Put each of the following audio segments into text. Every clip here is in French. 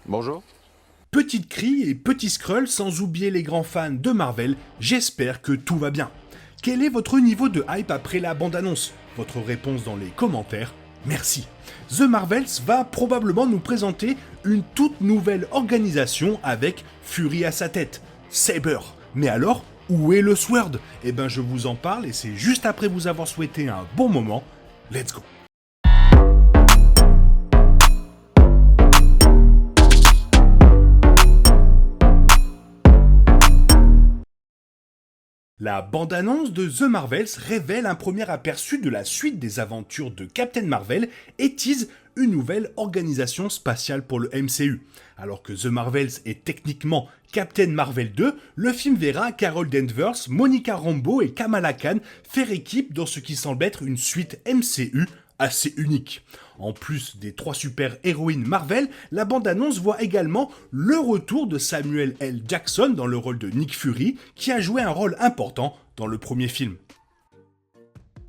Bonjour. Petite Kree et Petit Skrull, sans oublier les grands fans de Marvel, j'espère que tout va bien. Quel est votre niveau de hype après la bande-annonce? Votre réponse dans les commentaires, merci. The Marvels va probablement nous présenter une toute nouvelle organisation avec Fury à sa tête, Saber. Mais alors, où est le Sword? Eh ben je vous en parle et c'est juste après vous avoir souhaité un bon moment. Let's go. La bande-annonce de The Marvels révèle un premier aperçu de la suite des aventures de Captain Marvel et tease une nouvelle organisation spatiale pour le MCU. Alors que The Marvels est techniquement Captain Marvel 2, le film verra Carol Danvers, Monica Rambeau et Kamala Khan faire équipe dans ce qui semble être une suite MCU assez unique. En plus des 3 super-héroïnes Marvel, la bande-annonce voit également le retour de Samuel L. Jackson dans le rôle de Nick Fury, qui a joué un rôle important dans le premier film.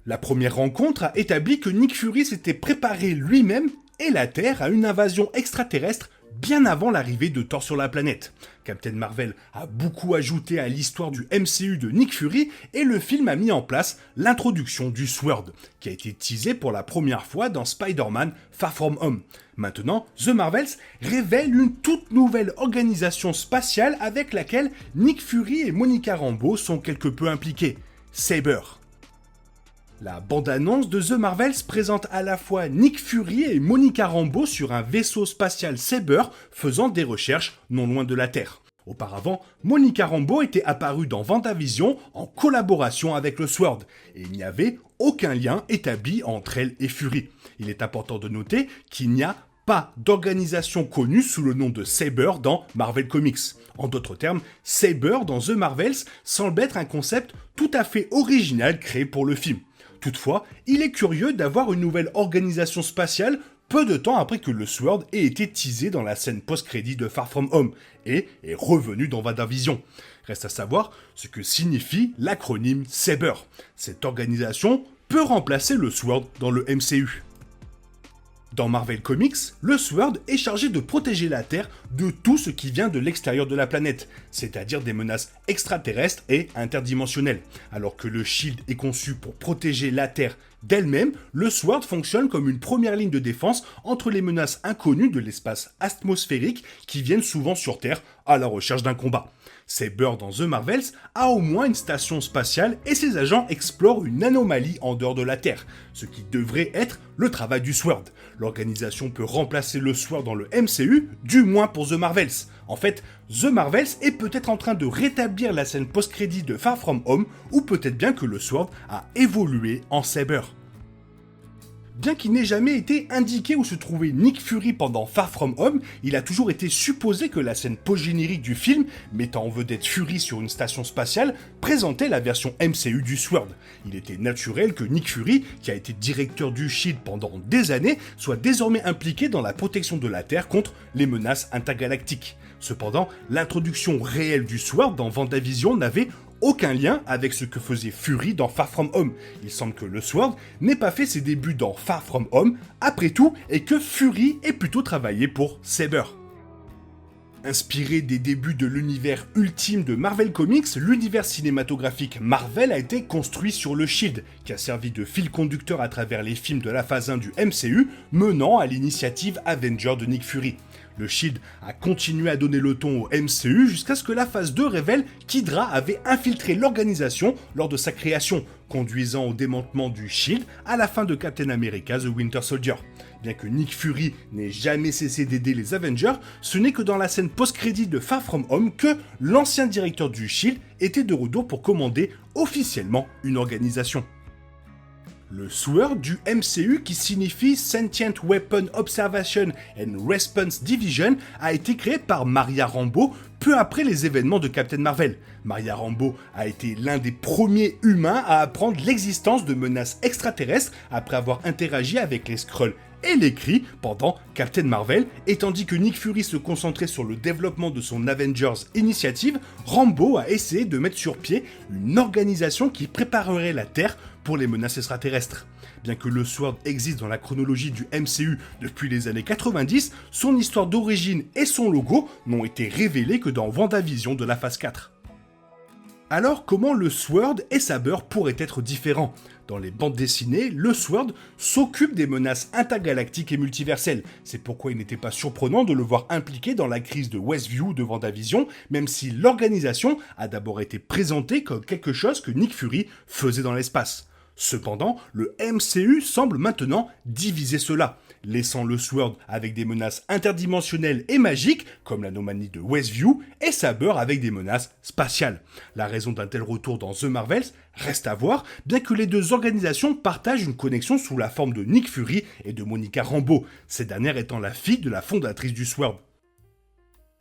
La première rencontre a établi que Nick Fury s'était préparé lui-même et la Terre à une invasion extraterrestre bien avant l'arrivée de Thor sur la planète. Captain Marvel a beaucoup ajouté à l'histoire du MCU de Nick Fury et le film a mis en place l'introduction du Sword, qui a été teasé pour la première fois dans Spider-Man Far From Home. Maintenant, The Marvels révèle une toute nouvelle organisation spatiale avec laquelle Nick Fury et Monica Rambeau sont quelque peu impliqués, Saber. La bande-annonce de The Marvels présente à la fois Nick Fury et Monica Rambeau sur un vaisseau spatial Saber faisant des recherches non loin de la Terre. Auparavant, Monica Rambeau était apparue dans WandaVision en collaboration avec le Sword, et il n'y avait aucun lien établi entre elle et Fury. Il est important de noter qu'il n'y a pas d'organisation connue sous le nom de Saber dans Marvel Comics. En d'autres termes, Saber dans The Marvels semble être un concept tout à fait original créé pour le film. Toutefois, il est curieux d'avoir une nouvelle organisation spatiale peu de temps après que le Sword ait été teasé dans la scène post-crédit de Far From Home et est revenu dans WandaVision. Reste à savoir ce que signifie l'acronyme Saber. Cette organisation peut remplacer le Sword dans le MCU. Dans Marvel Comics, le Sword est chargé de protéger la Terre de tout ce qui vient de l'extérieur de la planète, c'est-à-dire des menaces extraterrestres et interdimensionnelles. Alors que le Shield est conçu pour protéger la Terre d'elle-même, le Sword fonctionne comme une première ligne de défense entre les menaces inconnues de l'espace atmosphérique qui viennent souvent sur Terre à la recherche d'un combat. Saber dans The Marvels a au moins une station spatiale et ses agents explorent une anomalie en dehors de la Terre, ce qui devrait être le travail du Sword. L'organisation peut remplacer le Sword dans le MCU, du moins pour The Marvels. En fait, The Marvels est peut-être en train de rétablir la scène post-crédit de Far From Home, ou peut-être bien que le Sword a évolué en Saber. Bien qu'il n'ait jamais été indiqué où se trouvait Nick Fury pendant Far From Home, il a toujours été supposé que la scène post-générique du film, mettant en vedette Fury sur une station spatiale, présentait la version MCU du Sword. Il était naturel que Nick Fury, qui a été directeur du SHIELD pendant des années, soit désormais impliqué dans la protection de la Terre contre les menaces intergalactiques. Cependant, l'introduction réelle du Sword dans WandaVision n'avait aucun lien avec ce que faisait Fury dans Far From Home. Il semble que le Sword n'ait pas fait ses débuts dans Far From Home, après tout, et que Fury ait plutôt travaillé pour Saber. Inspiré des débuts de l'univers ultime de Marvel Comics, l'univers cinématographique Marvel a été construit sur le Shield, qui a servi de fil conducteur à travers les films de la phase 1 du MCU, menant à l'initiative Avenger de Nick Fury. Le Shield a continué à donner le ton au MCU jusqu'à ce que la phase 2 révèle qu'Hydra avait infiltré l'organisation lors de sa création, conduisant au démantèlement du Shield à la fin de Captain America The Winter Soldier. Bien que Nick Fury n'ait jamais cessé d'aider les Avengers, ce n'est que dans la scène post-crédit de Far From Home que l'ancien directeur du Shield était de retour pour commander officiellement une organisation. Le SWORD du MCU, qui signifie Sentient Weapon Observation and Response Division, a été créé par Maria Rambeau peu après les événements de Captain Marvel. Maria Rambeau a été l'un des premiers humains à apprendre l'existence de menaces extraterrestres après avoir interagi avec les Skrulls et les Kree pendant Captain Marvel, et tandis que Nick Fury se concentrait sur le développement de son Avengers Initiative, Rambeau a essayé de mettre sur pied une organisation qui préparerait la Terre pour les menaces extraterrestres. Bien que le Sword existe dans la chronologie du MCU depuis les années 90, son histoire d'origine et son logo n'ont été révélés que dans WandaVision de la phase 4. Alors comment le Sword et Saber pourraient être différents ? Dans les bandes dessinées, le Sword s'occupe des menaces intergalactiques et multiverselles. C'est pourquoi il n'était pas surprenant de le voir impliqué dans la crise de Westview de WandaVision, même si l'organisation a d'abord été présentée comme quelque chose que Nick Fury faisait dans l'espace. Cependant, le MCU semble maintenant diviser cela, laissant le Sword avec des menaces interdimensionnelles et magiques, comme l'anomalie de Westview, et Saber avec des menaces spatiales. La raison d'un tel retour dans The Marvels reste à voir, bien que les deux organisations partagent une connexion sous la forme de Nick Fury et de Monica Rambeau, cette dernière étant la fille de la fondatrice du Sword.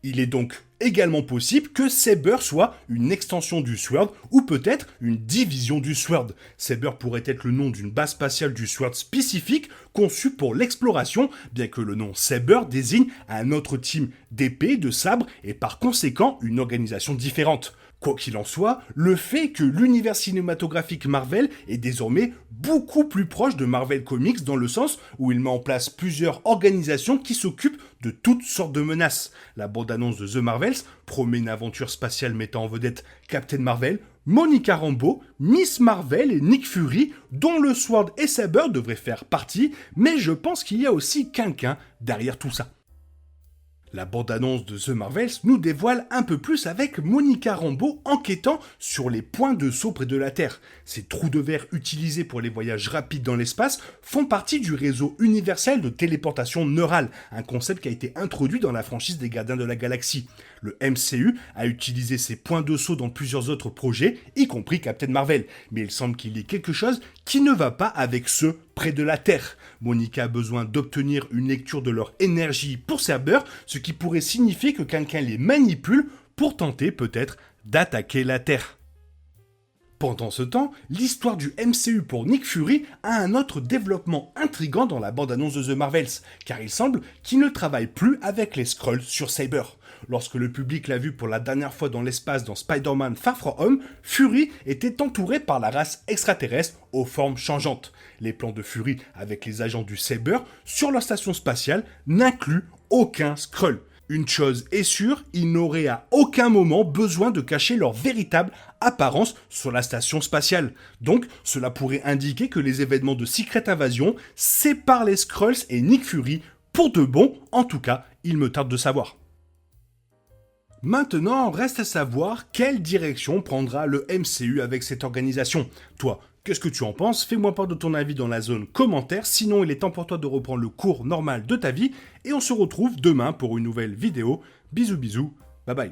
Il est donc également possible que Saber soit une extension du Sword ou peut-être une division du Sword. Saber pourrait être le nom d'une base spatiale du Sword spécifique conçue pour l'exploration, bien que le nom Saber désigne un autre team d'épées, de sabres et par conséquent une organisation différente. Quoi qu'il en soit, le fait que l'univers cinématographique Marvel est désormais beaucoup plus proche de Marvel Comics dans le sens où il met en place plusieurs organisations qui s'occupent de toutes sortes de menaces. La bande-annonce de The Marvels promet une aventure spatiale mettant en vedette Captain Marvel, Monica Rambeau, Miss Marvel et Nick Fury, dont le Sword et Saber devraient faire partie, mais je pense qu'il y a aussi quelqu'un derrière tout ça. La bande-annonce de The Marvels nous dévoile un peu plus avec Monica Rambeau enquêtant sur les points de saut près de la Terre. Ces trous de verre utilisés pour les voyages rapides dans l'espace font partie du réseau universel de téléportation neurale, un concept qui a été introduit dans la franchise des Gardiens de la Galaxie. Le MCU a utilisé ces points de saut dans plusieurs autres projets, y compris Captain Marvel, mais il semble qu'il y ait quelque chose qui ne va pas avec ceux près de la Terre. Monica a besoin d'obtenir une lecture de leur énergie pour Saber, ce qui pourrait signifier que quelqu'un les manipule pour tenter peut-être d'attaquer la Terre. Pendant ce temps, l'histoire du MCU pour Nick Fury a un autre développement intriguant dans la bande-annonce de The Marvels, car il semble qu'il ne travaille plus avec les Skrulls sur Saber. Lorsque le public l'a vu pour la dernière fois dans l'espace dans Spider-Man Far From Home, Fury était entouré par la race extraterrestre aux formes changeantes. Les plans de Fury avec les agents du Saber sur leur station spatiale n'incluent aucun Skrull. Une chose est sûre, ils n'auraient à aucun moment besoin de cacher leur véritable apparence sur la station spatiale. Donc, cela pourrait indiquer que les événements de Secret Invasion séparent les Skrulls et Nick Fury pour de bon, en tout cas, il me tarde de savoir. Maintenant, reste à savoir quelle direction prendra le MCU avec cette organisation. Toi, qu'est-ce que tu en penses ? Fais-moi part de ton avis dans la zone commentaire, sinon il est temps pour toi de reprendre le cours normal de ta vie, et on se retrouve demain pour une nouvelle vidéo. Bisous bisous, bye bye.